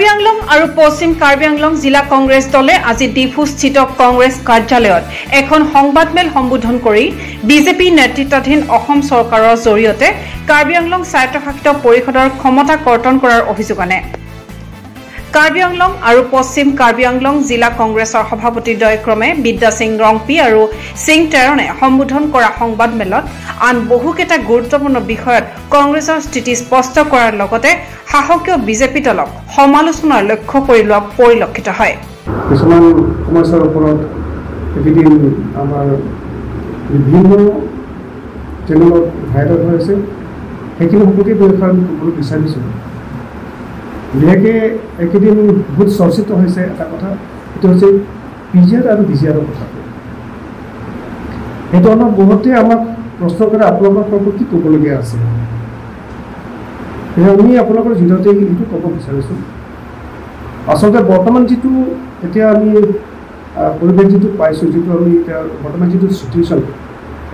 আংলং আৰু পশ্চিম কাৰ্বি আংলং জিলা কংগ্ৰেছ দলে আজি ডিফুস্থিত কংগ্ৰেছ কাৰ্যালয়ত এখন সংবাদমেল সম্বোধন কৰি বিজেপি নেতৃত্বাধীন অসম চৰকাৰৰ জৰিয়তে কাৰ্বি আংলং স্বায়ত্তশাসিত পৰিষদৰ ক্ষমতা কৰ্তন কৰাৰ অভিযোগ আনে। কাৰ্বি আংলং আৰু পশ্চিম কাৰ্বি আংলং জিলা কংগ্ৰেছৰ সভাপতিদ্বয়ক্ৰমে বিদ্যা সিং ৰংপি আৰু সিং তেৰণে সম্বোধন কৰা সংবাদমেলত আন বহুকেইটা গুৰুত্বপূৰ্ণ বিষয়ত কংগ্ৰেছৰ স্থিতি স্পষ্ট কৰাৰ লগতে শাসকীয় বিজেপি দলক সমালোচনাৰ লক্ষ্য কৰি লোৱা পৰিলক্ষিত হয়। কিছুমান সমস্যাৰ ওপৰত একেদিন আমাৰ বিভিন্ন চেনেলত ভাইৰেল হৈ আছে, সেইখিনি সম্পৰ্কে দুআষাৰ ক'বলৈ বিচাৰিছোঁ। বিশেষকৈ একেদিন বহুত চৰ্চিত হৈছে এটা কথা, সেইটো হৈছে পিজিআৰ আৰু বিজিআৰৰ কথাটো। সেইটো আমাক বহুতে আমাক প্ৰশ্ন কৰে আপোনালোকৰ কি ক'বলগীয়া আছে। আমি আপোনালোকৰ জৰিয়তে এইটো ক'ব বিচাৰিছোঁ, আচলতে বৰ্তমান যিটো এতিয়া আমি পৰিৱেশ যিটো পাইছোঁ, যিটো আমি এতিয়া বৰ্তমান যিটো চিটুৱেশ্যন,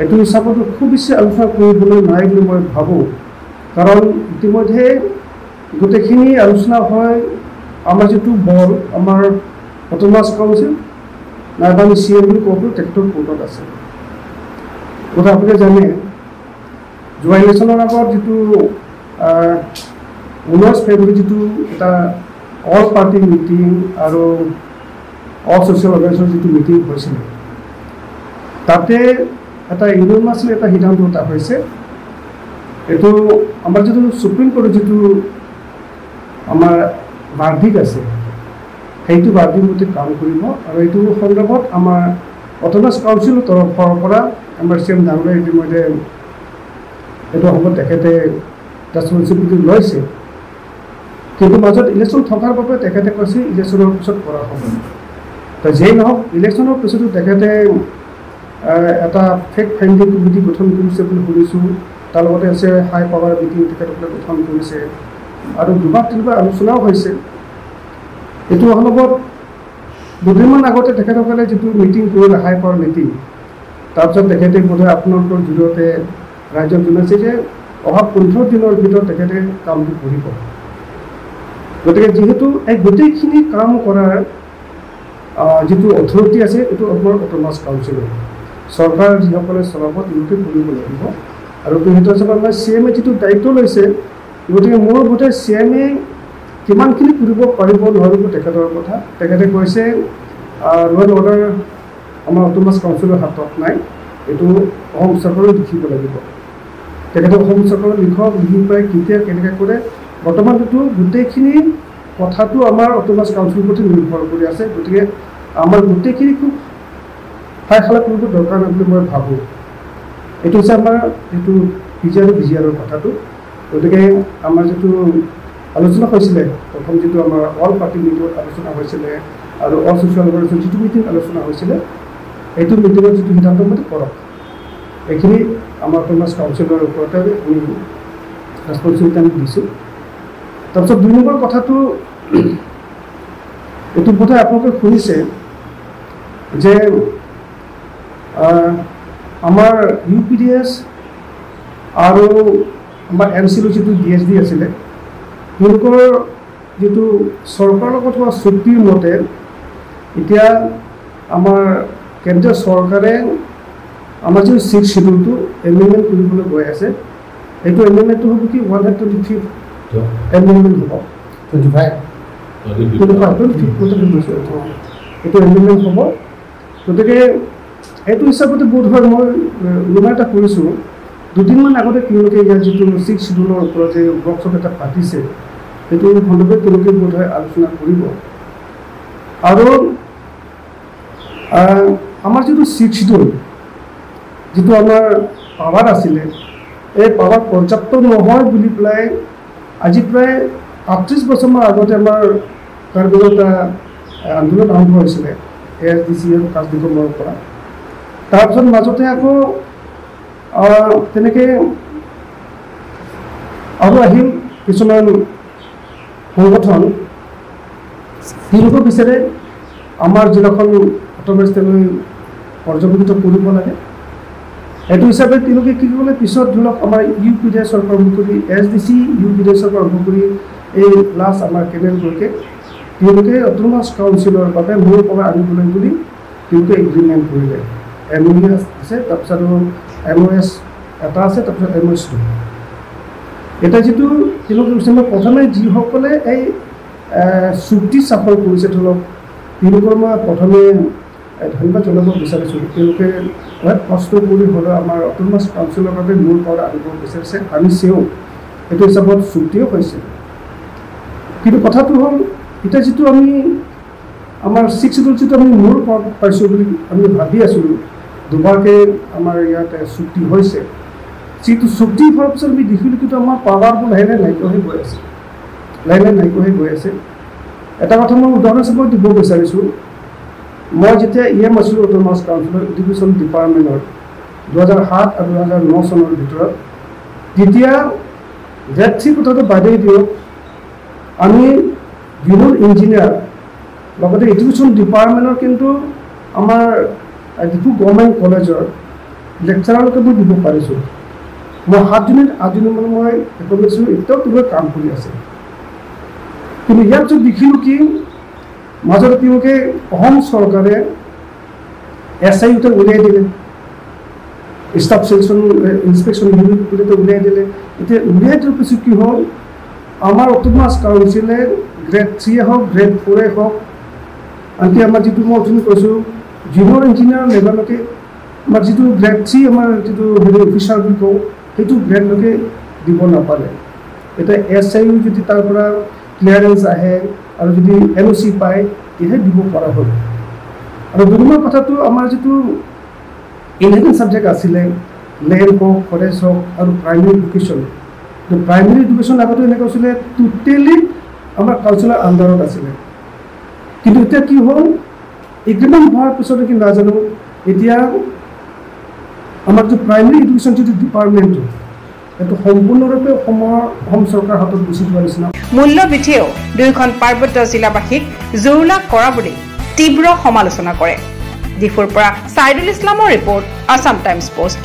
এইটো হিচাপত খুব বেছি আলোচনা কৰিবলৈ নাই বুলি মই ভাবোঁ। কাৰণ ইতিমধ্যে গোটেইখিনি আলোচনা হয় আমাৰ যিটো বল আমাৰ অট'নমাছ কাউন্সিল নাইবা আমি CM বুলি ক'ব তেখেতৰ কোৰ্টত আছে। কথা আপুনি জানে, যোৱা ইলেকশ্যনৰ আগত যিটো 19 ফেব্ৰুৱাৰী যিটো এটা অল পাৰ্টি মিটিং আৰু অল ছ'চিয়েল অৰ্গেনাইজেশ্যনৰ যিটো মিটিং হৈছিলে, তাতে এটা ইউনিভাৰ্চেল এটা সিদ্ধান্ত এটা হৈছে, এইটো আমাৰ যিটো সুপ্ৰিম কোৰ্টৰ যিটো আমাৰ বাৰ্ধিক আছে, সেইটো বাৰ্ধিক মতে কাম কৰিব। আৰু এইটো সন্দৰ্ভত আমাৰ অট'নমাছ কাউন্সিলৰ তৰফৰ পৰা আমাৰ CM ডাঙৰীয়াই ইতিমধ্যে এইটো সময়ত তেখেতে ৰেছপনচিবিলিটি লৈছে, কিন্তু মাজত ইলেকশ্যন থকাৰ বাবে তেখেতে কৈছে ইলেকশ্যনৰ পিছত কৰা হ'ব। তো যেই নহওক, ইলেকশ্যনৰ পিছতো তেখেতে এটা ফেক্ট ফাইণ্ডিং কমিটি গঠন কৰিছে বুলি শুনিছোঁ। তাৰ লগতে আছে হাই পাৱাৰ মিটিং তেখেতসকলে গঠন কৰিছে আৰু দুবাৰ তিনিবাৰ আলোচনাও হৈছে। এইটো অনুভৱ দুদিনমান আগতে তেখেতসকলে যিটো মিটিং কৰিলে হাই পাৱাৰ মিটিং, তাৰপিছত তেখেতে বোধহয় আপোনালোকৰ জৰিয়তে ৰাইজক জনাইছে যে অহা 15 দিনৰ ভিতৰত তেখেতে কামটো কৰিব। গতিকে যিহেতু এই গোটেইখিনি কাম কৰাৰ যিটো অথৰিটি আছে, এইটো আপোনাৰ অট'নমাছ কাউন্সিলৰ চৰকাৰ যিসকলে চলাব তেওঁলোকে কৰিব লাগিব। আৰু সেইটো হিচাপত আমাৰ CMে যিটো দায়িত্ব লৈছে, গতিকে মোৰ বোধে CMে কিমানখিনি কৰিব পাৰিব নোৱাৰিব তেখেতৰ কথা। তেখেতে কৈছে ল' এণ্ড অৰ্ডাৰ আমাৰ অট'নমাছ কাউন্সিলৰ হাতত নাই, এইটো অসম চৰকাৰে লিখিব লাগিব। তেখেতে অসম চৰকাৰৰ লিখি পাই কেতিয়া কেনেকৈ কৰে, বৰ্তমানটো গোটেইখিনি কথাটো আমাৰ অট'নমাছ কাউন্সিলৰ প্ৰতি নিৰ্ভৰ কৰি আছে। গতিকে আমাৰ গোটেইখিনি খুব ফাইখালা কৰিব দৰকাৰ নাই বুলি মই ভাবোঁ। এইটো হৈছে আমাৰ যিটো পিজিআৰ আৰু বিজিআৰৰ কথাটো। গতিকে আমাৰ যিটো আলোচনা হৈছিলে, প্ৰথম যিটো আমাৰ অল পাৰ্টি মিটিঙত আলোচনা হৈছিলে আৰু অল ছ'চিয়েল অৰ্গেনাইজেশ্যন যিটো মিটিং আলোচনা হৈছিলে, এইটো মিটিঙত যিটো সিদ্ধান্ত মতে কৰক, এইখিনি আমাৰ অট'নমাছ কাউন্সিলৰ ওপৰতে আমি ৰেছপনচিবিলিটি আমি দিছোঁ। তাৰপিছত 2 নম্বৰ কথাটো, এইটো বোধহয় আপোনালোকে শুনিছে যে আমাৰ UPDS আৰু আমাৰ MCৰ যিটো DSD আছিলে, তেওঁলোকৰ যিটো চৰকাৰৰ লগত হোৱা চুক্তিৰ মতে এতিয়া আমাৰ কেন্দ্ৰীয় চৰকাৰে আমাৰ যিটো 6th শ্বিডিউলটো এমেণ্ডমেণ্ট কৰিবলৈ গৈ আছে, সেইটো এমেণ্ডমেণ্টটো হ'ব কি 125 এমেণ্ডমেণ্ট হ'ব, 25 এইটো এমেণ্ডমেণ্ট হ'ব। গতিকে এইটো হিচাপতে বোধ হয় মই অনুমান এটা কৰিছোঁ, দুদিনমান আগতে তেওঁলোকে ইয়াৰ যিটো 6th শ্বিডিউলৰ ওপৰত যে ৱৰ্কশ্বপ এটা পাতিছে, সেইটো সন্দৰ্ভত তেওঁলোকে বোধ হয় আলোচনা কৰিব। আৰু আমাৰ যিটো 6th শ্বিডিউল, যিটো আমাৰ পাৱাৰ আছিলে, এই পাৱাৰ পৰ্যাপ্ত নহয় বুলি পেলাই আজি প্ৰায় 38 বছৰমান আগতে আমাৰ কাৰ্বি এটা আন্দোলন আৰম্ভ হৈছিলে ASDC আৰু কাজ নিগমৰ পৰা। তাৰপিছত মাজতে আকৌ তেনেকৈ আৰু আহিল কিছুমান সংগঠন, তেওঁলোকে বিচাৰে আমাৰ জিলাখন অট'মেটিকলি পৰ্যবেক্ষিত কৰিব লাগে। এইটো হিচাপে তেওঁলোকে কি কৰিলে, পিছত ধৰি লওক আমাৰ UPDSৰ পৰা আৰম্ভ কৰি SDC UPDSৰ পৰা আৰম্ভ কৰি এই লাষ্ট আমাৰ কেনেললৈকে তেওঁলোকে অটোনমাছ কাউন্সিলৰ বাবে মূল পৰা আনিবলৈ বুলি তেওঁলোকে এগ্ৰিমেণ্ট কৰিলে। MOU আছে, তাৰপিছত আৰু MOS এটা আছে, তাৰপিছত MOS 2। এটা যিটো তেওঁলোকে কৈছে, মই প্ৰথমে যিসকলে এই চুক্তি স্বাক্ষৰ কৰিছে ধৰক তেওঁলোকৰ মই প্ৰথমে ধন্যবাদ জনাব বিচাৰিছোঁ। তেওঁলোকে অলপ কষ্ট কৰি হ'লেও আমাৰ অটোনমাছ কাউন্সিলৰ বাবে মূল পৰা আনিব বিচাৰিছে, আনিছেও, সেইটো হিচাপত চুক্তিও হৈছে। কিন্তু কথাটো হ'ল এতিয়া যিটো আমি আমাৰ 6 শিডিউল যিটো আমি মূল পদ পাইছোঁ বুলি আমি ভাবি আছিলোঁ, দুবাৰকৈ আমাৰ ইয়াতে চুক্তি হৈছে, যিটো চুক্তি হোৱাৰ পিছত আমি দেখিলোঁ কিন্তু আমাৰ পাৱাৰবোৰ লাহে লাহে নাইকিয়া হৈ গৈ আছে, লাহে লাহে নাইকিয়া হৈ গৈ আছে। এটা কথা মই উদাহৰণ হিচাপত দিব বিচাৰিছোঁ, মই যেতিয়া EM আছিলোঁ অটোনমাছ কাউন্সিলৰ এডুকেশ্যন ডিপাৰ্টমেণ্টৰ 2007 আৰু 2009 চনৰ ভিতৰত, তেতিয়া গ্ৰেড 3 কথাটো বাদেই দিয়ক, আমি জুনিয়ৰ ইঞ্জিনিয়াৰ লগতে এডুকেশ্যন ডিপাৰ্টমেণ্টৰ কিন্তু আমাৰ ডিফু গভৰ্ণমেণ্ট কলেজৰ লেকচাৰলৈকে মই দিব পাৰিছোঁ। মই 7 জুনিত 8 জুনিত মানে মই একোৱেছো এতিয়াও তেওঁলোকে কাম কৰি আছে। কিন্তু ইয়াত যদি দেখিলোঁ কি মাজতে তেওঁলোকে অসম চৰকাৰে SIU উলিয়াই দিলে, ষ্টাফ ছিলেকশ্যন ইনস্পেকশ্যন ইউনিট বুলি উলিয়াই দিলে। এতিয়া উলিয়াই দিয়াৰ পিছত কি হ'ল, আমাৰ অটোনমাছ কাউন্সিলে গ্ৰেড 3 হওক গ্ৰেড 4 হওক, আনকি আমাৰ যিটো মই অথনি কৈছোঁ জুনিয়ৰ ইঞ্জিনিয়াৰ লেভেললৈকে আমাৰ যিটো গ্ৰেড 3 আমাৰ যিটো হেৰি অফিচাৰ বুলি কওঁ, সেইটো গ্ৰেডলৈকে দিব নাপালে। এতিয়া SIU যদি তাৰ পৰা ক্লিয়াৰেঞ্চ আহে আৰু যদি NOC পায় তেতিয়াহে দিব পৰা হ'ল। আৰু 2 নম্বৰ কথাটো আমাৰ যিটো ইনহেৰিটেড ছাবজেক্ট আছিলে, লেণ্ড হওক, ফৰেষ্ট হওক আৰু প্ৰাইমেৰী এডুকেশ্যন, প্ৰাইমেৰী এডুকেশ্যন আগতে এনেকৈ আছিলে টোটেলি আমাৰ কাউন্সিলৰ আণ্ডাৰত আছিলে। কিন্তু এতিয়া কি হ'ল, এগ্ৰিমেণ্ট হোৱাৰ পিছত কি নাজানো, এতিয়া আমাৰ যিটো প্ৰাইমেৰী এডুকেশ্যন যিটো ডিপাৰ্টমেণ্টটো সেইটো সম্পূৰ্ণৰূপে অসম চৰকাৰৰ হাতত গুচি যোৱাৰ নিচিনা। মূল্য বৃদ্ধিয়েও দুয়োখন পাৰ্বত্য জিলাবাসীক জুৰুলা কৰা বুলি তীব্ৰ সমালোচনা কৰে। ডিফুৰ পৰা ছাইদুল ইছলামৰ ৰিপৰ্ট, আছাম টাইমছ পোষ্ট।